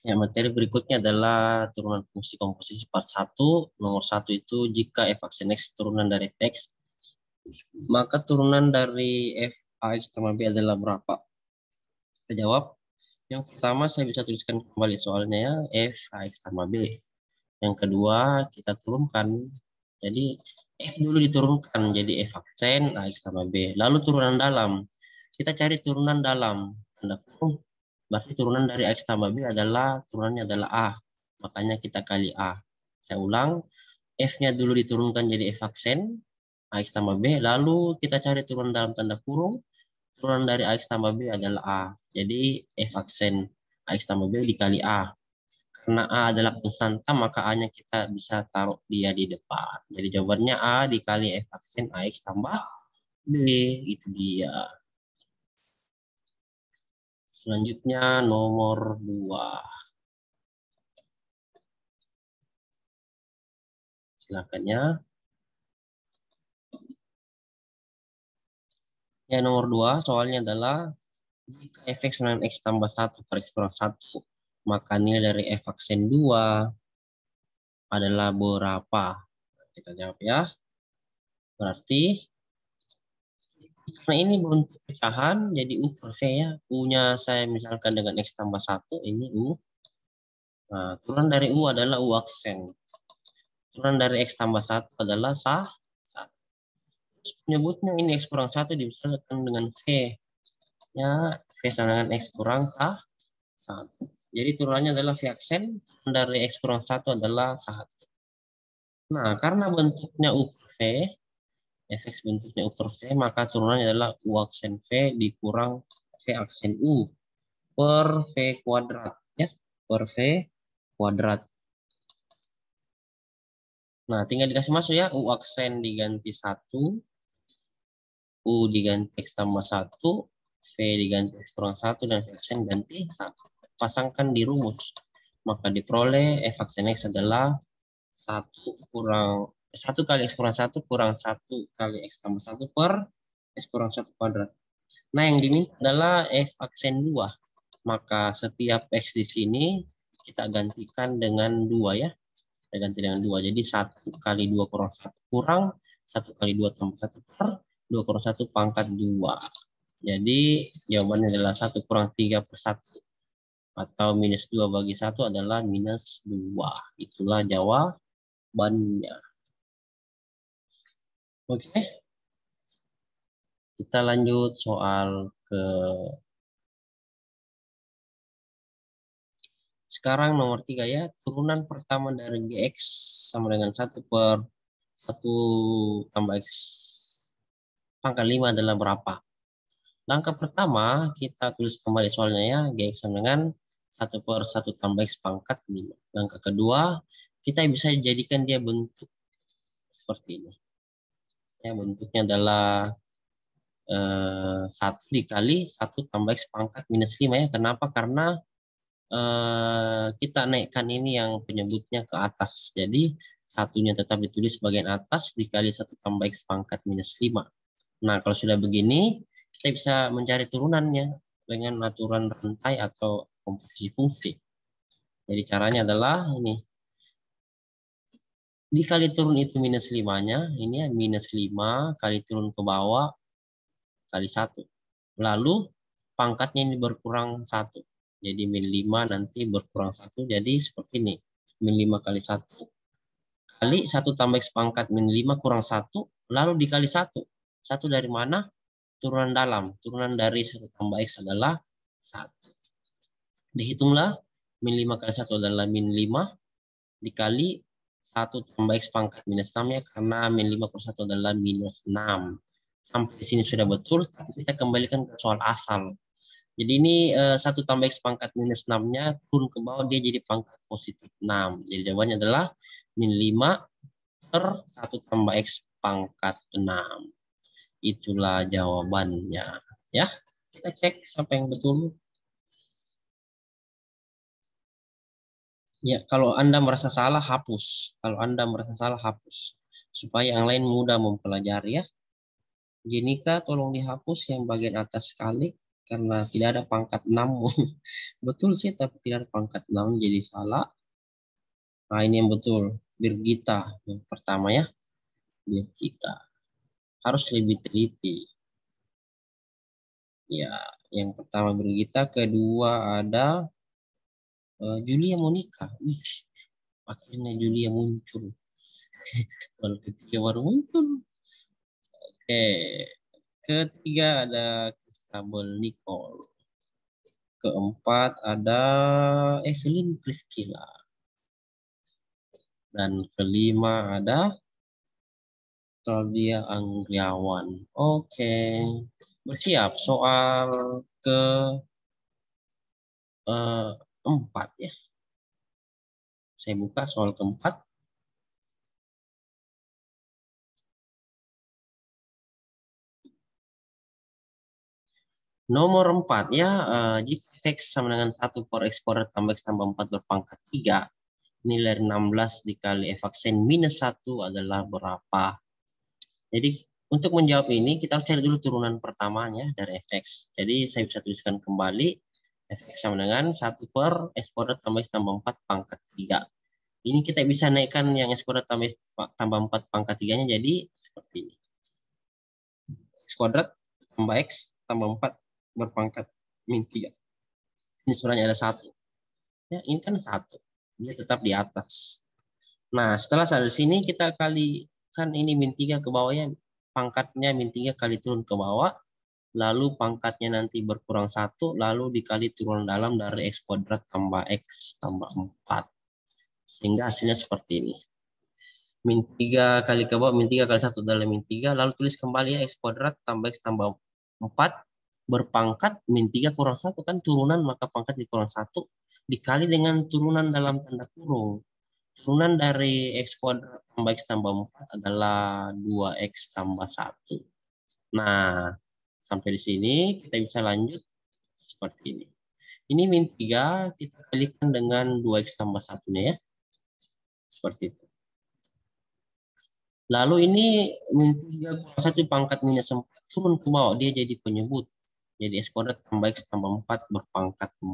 Ya, materi berikutnya adalah turunan fungsi komposisi part 1. Nomor 1 itu jika f aksen x turunan dari fx, maka turunan dari f ax tambah b adalah berapa? Kita jawab. Yang pertama saya bisa tuliskan kembali soalnya ya, f ax tambah b. Yang kedua kita turunkan. Jadi f dulu diturunkan jadi f aksen ax tambah b. Lalu turunan dalam. Kita cari turunan dalam. Tanda kurung. Berarti turunan dari X tambah B adalah turunannya adalah A. Makanya kita kali A. Saya ulang, F-nya dulu diturunkan jadi F aksen, AX tambah B. Lalu kita cari turunan dalam tanda kurung. Turunan dari AX tambah B adalah A. Jadi F aksen AX tambah B dikali A. Karena A adalah konstanta, maka A-nya kita bisa taruh dia di depan. Jadi jawabannya A dikali F aksen AX tambah B. Itu dia. Selanjutnya nomor 2. Silakan ya. Ya, nomor 2 soalnya adalah jika fx dengan x tambah 1 per x kurang 1, maka nilai dari f aksen 2 adalah berapa? Kita jawab ya. Berarti karena ini bentuk pecahan, jadi U per V ya. U-nya saya misalkan dengan x tambah 1, ini U. Nah, turunan dari U adalah U aksen. Turunan dari x tambah 1 adalah sah. Menyebutnya ini x kurang 1 dibesarkan dengan V. Ya, V sama dengan x kurang 1. Jadi turunannya adalah V aksen, dari x kurang 1 adalah 1. Nah, karena bentuknya U per V, fx bentuknya U per V, maka turunannya adalah U aksen V dikurang V aksen U per V kuadrat. Ya, per V kuadrat. Nah, tinggal dikasih masuk ya, U aksen diganti 1, U diganti X tambah 1, V diganti X kurang 1, dan V aksen ganti 1. Pasangkan di rumus. Maka diperoleh F aksen X adalah 1 kali X kurang 1 kurang 1 kali X tambah 1 per X kurang 1 kuadrat. Nah, yang diminta adalah F aksen 2. Maka setiap X di sini kita gantikan dengan 2 ya. Kita ganti dengan 2. Jadi 1 kali 2 kurang 1 kurang 1 kali 2 tambah 1 per 2 kurang 1 pangkat 2. Jadi jawabannya adalah 1 kurang 3 per 1. Atau minus 2 bagi 1 adalah minus 2. Itulah jawabannya. Oke. Kita lanjut soal ke sekarang nomor 3 ya. Turunan pertama dari GX sama dengan 1 per 1 tambah X pangkat 5 adalah berapa? Langkah pertama kita tulis kembali soalnya ya. GX sama dengan 1 per 1 tambah X pangkat 5. Langkah kedua kita bisa jadikan dia bentuk seperti ini. Ya, bentuknya adalah 1 dikali 1 tambah X pangkat minus 5 ya. Kenapa? Karena kita naikkan ini yang penyebutnya ke atas. Jadi satunya tetap ditulis bagian atas dikali 1 tambah X pangkat minus 5. Nah, kalau sudah begini, kita bisa mencari turunannya dengan aturan rantai atau komposisi fungsi. Jadi caranya adalah ini. Dikali turun itu minus 5-nya, ini ya minus 5 kali turun ke bawah kali 1. Lalu pangkatnya ini berkurang 1. Jadi min 5 nanti berkurang 1. Jadi seperti ini. Min 5 kali 1. Kali 1 tambah X pangkat min 5 kurang 1. Lalu dikali 1. 1 dari mana? Turunan dalam. Turunan dari 1 tambah X adalah 1. Dihitunglah. Min 5 kali 1 adalah min 5. Dikali 1 tambah X pangkat minus 6 ya. Karena min 5 per 1 adalah minus 6. Sampai di sini sudah betul. Tapi kita kembalikan ke soal asal. Jadi ini 1 tambah X pangkat minus 6-nya turun ke bawah dia jadi pangkat positif 6. Jadi jawabannya adalah min 5 per 1 tambah X pangkat 6. Itulah jawabannya. Ya, kita cek apa yang betul. Ya, kalau Anda merasa salah, hapus. Kalau Anda merasa salah, hapus. Supaya yang lain mudah mempelajari ya. Jenika tolong dihapus yang bagian atas sekali. karena tidak ada pangkat 6. Betul sih, tapi tidak ada pangkat 6 jadi salah. Nah, ini yang betul. Birgita yang pertama ya. Birgita. Harus lebih teliti. Ya, yang pertama Birgita, kedua ada Julia Monica. Wih, akhirnya Julia muncul. Kalau ketiga baru muncul. Oke. Ketiga ada Christabel Nicole. Keempat ada Evelyn Priscilla. Dan kelima ada Claudia Anggriawan. Oke. Bersiap soal keempat ya. Saya buka soal keempat. Nomor 4 ya, jika X sama dengan 1 per X kuadrat tambah X tambah 4 berpangkat 3, nilai 16 dikali F aksen minus 1 adalah berapa? Jadi untuk menjawab ini kita harus cari dulu turunan pertamanya dari Fx. Jadi saya bisa tuliskan kembali Fx sama dengan 1 per X kuadrat tambah X tambah 4 pangkat 3. Ini kita bisa naikkan yang X kuadrat tambah 4 pangkat 3-nya jadi seperti ini. X kuadrat tambah X tambah 4 berpangkat min 3. Ini sebenarnya ada 1. Ya, ini kan 1. Dia tetap di atas. Nah, setelah dari sini kita kalikan ini min 3 ke bawahnya. Pangkatnya min 3 kali turun ke bawah. Lalu pangkatnya nanti berkurang 1. Lalu dikali turun dalam dari X kuadrat tambah X tambah 4. Sehingga hasilnya seperti ini. Min 3 kali ke bawah, min 3 kali 1 adalah min 3. Lalu tulis kembali ya, X kuadrat tambah X tambah 4 berpangkat min 3 kurang 1 kan turunan, maka pangkat dikurang 1 dikali dengan turunan dalam tanda kurung. Turunan dari X kuadrat tambah X tambah 4 adalah 2X tambah 1. Nah, sampai di sini kita bisa lanjut seperti ini. Ini min 3 kita kalikan dengan 2X tambah 1-nya ya. Seperti itu. Lalu ini min 3 kurang 1 pangkat minus 4 turun ke bawah, dia jadi penyebut. Jadi X kuadrat tambah X tambah 4 berpangkat 4.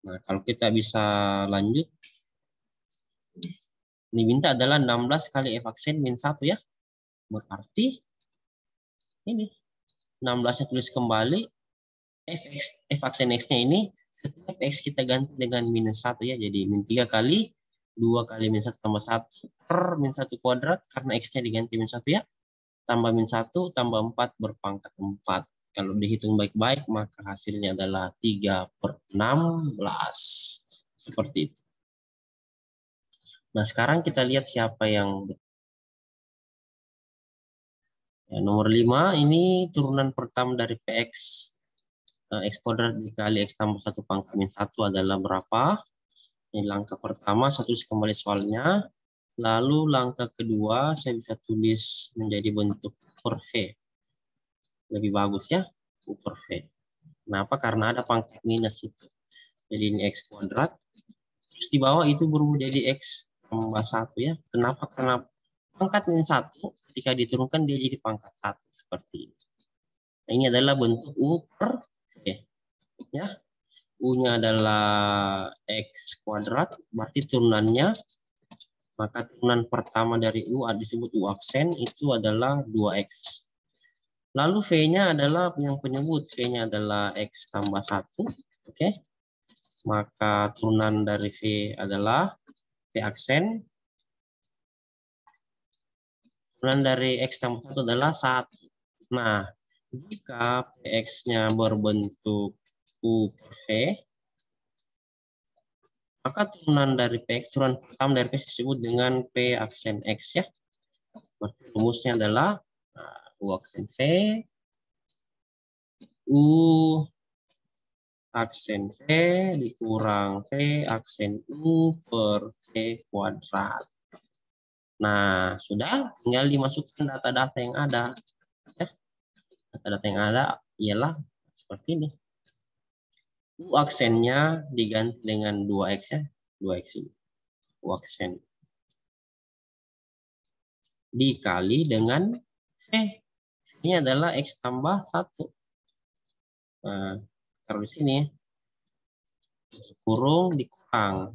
Nah, kalau kita bisa lanjut, ini minta adalah 16 kali F aksen min 1 ya. Berarti ini 16-nya tulis kembali, F aksen X-nya ini setiap X kita ganti dengan minus 1 ya. Jadi min 3 kali 2 kali min 1 tambah 1 per min 1 kuadrat karena X-nya diganti min 1 ya. Tambah min 1 tambah 4 berpangkat 4. Kalau dihitung baik-baik maka hasilnya adalah 3 per 16. Seperti itu. Nah sekarang kita lihat siapa yang ya, nomor 5 ini turunan pertama dari Px. X kuadrat dikali X tambah 1 pangkat min 1 adalah berapa? Ini langkah pertama, saya tulis kembali soalnya. Lalu langkah kedua, saya bisa tulis menjadi bentuk per V. Lebih bagus ya, per V. Kenapa? Karena ada pangkat minus itu. Jadi ini X kuadrat. Terus di bawah itu berubah jadi X tambah 1 ya. Kenapa? Karena pangkat min 1 ketika diturunkan dia jadi pangkat 1. Seperti ini. Nah, ini adalah bentuk U per V. Ya. U-nya adalah X kuadrat, berarti turunannya, maka turunan pertama dari U disebut U aksen, itu adalah 2X. Lalu V-nya adalah yang penyebut, V-nya adalah X tambah 1. Oke. Maka turunan dari V adalah V aksen. Turunan dari X tambah 1 adalah 1. Nah, jika Px-nya berbentuk U per V, maka turunan dari Px, turunan pertama dari Px disebut dengan P aksen X ya. Berarti rumusnya adalah U aksen V, U aksen V dikurang V aksen U per V kuadrat. Nah, sudah tinggal dimasukkan data-data yang ada. Ya. Data-data yang ada ialah seperti ini. U aksennya diganti dengan 2X ya. 2X ini. U aksen. Dikali dengan V. Ini adalah X tambah 1. Nah, taruh di sini. Kurung dikurang.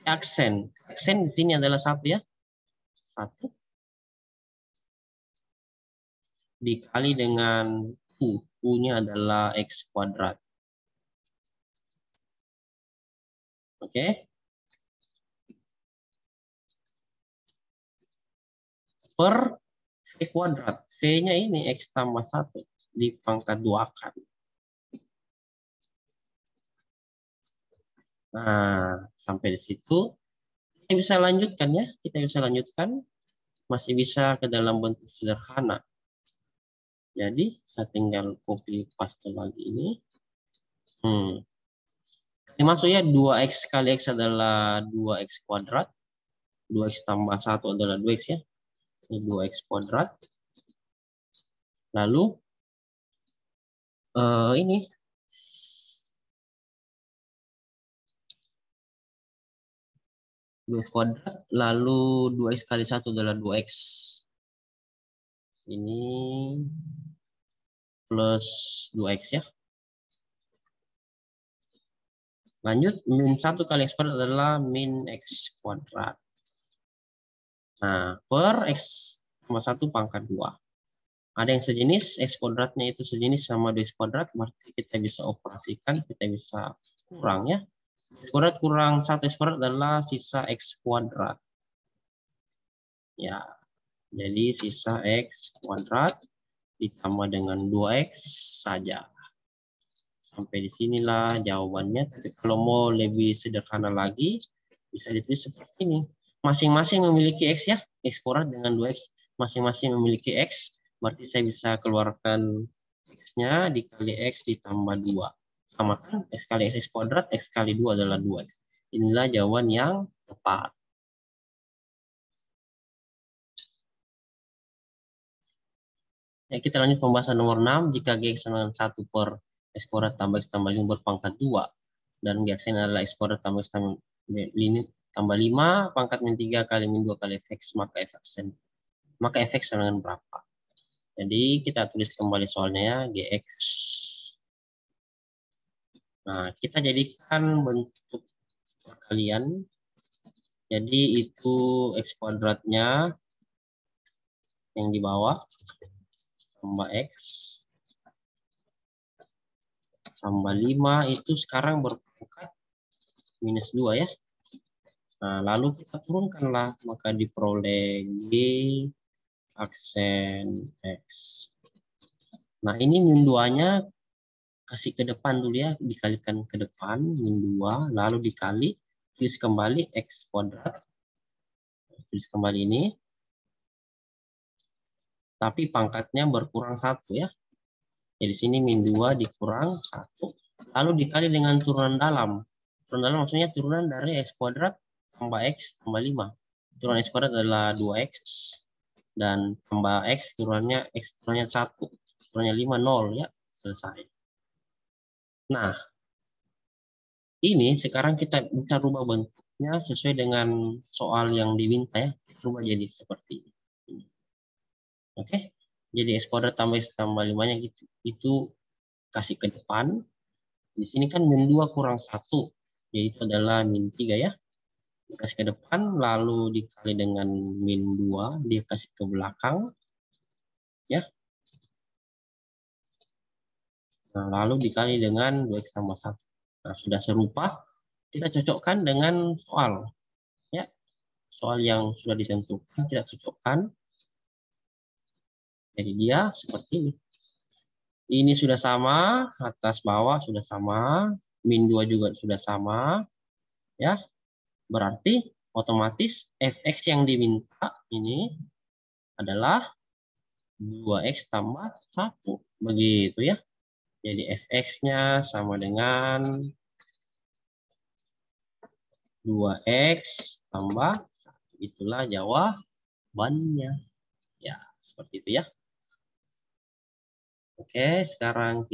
Aksen. Aksen di sini adalah 1 ya. 1 dikali dengan U. U-nya adalah X kuadrat. Oke. Per V kuadrat. V-nya ini X tambah 1 dipangkat 2-kan. Nah, sampai di situ. Kita bisa lanjutkan ya. Kita bisa lanjutkan. Masih bisa ke dalam bentuk sederhana. Jadi, saya tinggal copy paste lagi ini. Ini maksudnya 2X kali X adalah 2X kuadrat. 2X tambah 1 adalah 2X ya. Ini 2X kuadrat. Lalu, ini. Kuadrat. Lalu 2X kali 1 adalah 2X. Ini plus 2X ya. Lanjut, min 1 kali X kuadrat adalah min X kuadrat. Nah, per X tambah 1 pangkat 2. Ada yang sejenis, X kuadratnya itu sejenis sama 2X kuadrat, berarti kita bisa operasikan, kita bisa kurang ya. X kuadrat kurang 1 X kuadrat adalah sisa X kuadrat. Ya, jadi sisa X kuadrat ditambah dengan 2X saja. Sampai di sinilah jawabannya. Tapi kalau mau lebih sederhana lagi, bisa ditulis seperti ini. Masing-masing memiliki X ya. X kuadrat dengan 2X. Masing-masing memiliki X. Berarti saya bisa keluarkan X-nya dikali X ditambah 2. Sama kan? X kali X kuadrat, X kali 2 adalah 2X. Inilah jawaban yang tepat. Ya, kita lanjut pembahasan nomor 6. Jika Gx sama dengan 1 per X kuadrat tambah X tambah 5 berpangkat 2. Dan Gx adalah X kuadrat tambah X tambah 5 pangkat min 3 kali min 2 kali Fx. Maka Fx sama dengan berapa? Jadi kita tulis kembali soalnya ya. Gx. Nah, kita jadikan bentuk perkalian. Jadi itu X kuadratnya yang di bawah tambah X tambah 5 itu sekarang berpangkat minus 2 ya. Nah, lalu kita turunkanlah, maka diperoleh G aksen X. Nah, ini min 2-nya kasih ke depan dulu ya, dikalikan ke depan, min 2, lalu dikali, tulis kembali X kuadrat. Tulis kembali ini. Tapi pangkatnya berkurang 1 ya. Jadi sini min 2 dikurang 1. Lalu dikali dengan turunan dalam. Turunan dalam maksudnya turunan dari X kuadrat tambah X tambah 5. Turunan X kuadrat adalah 2X. Dan tambah X turunannya X turunannya 1. Turunannya 5, 0 ya. Selesai. Nah, ini sekarang kita bisa rubah bentuknya sesuai dengan soal yang diminta ya. Rubah jadi seperti ini. Oke. Jadi X kuadrat tambah X tambah 5-nya gitu. Itu kasih ke depan. Di sini kan min 2 kurang 1. Jadi itu adalah min 3 ya. Dikasih ke depan, lalu dikali dengan min 2. Dia kasih ke belakang. Ya. Nah, lalu dikali dengan 2X tambah 1. Nah, sudah serupa. Kita cocokkan dengan soal. Ya. Soal yang sudah ditentukan, kita cocokkan. Jadi dia seperti ini. Ini sudah sama, atas bawah sudah sama, min 2 juga sudah sama. Ya. Berarti otomatis Fx yang diminta ini adalah 2X tambah 1. Begitu ya. Jadi Fx-nya sama dengan 2X tambah 1. Itulah jawabannya. Ya, seperti itu ya. Oke, sekarang kita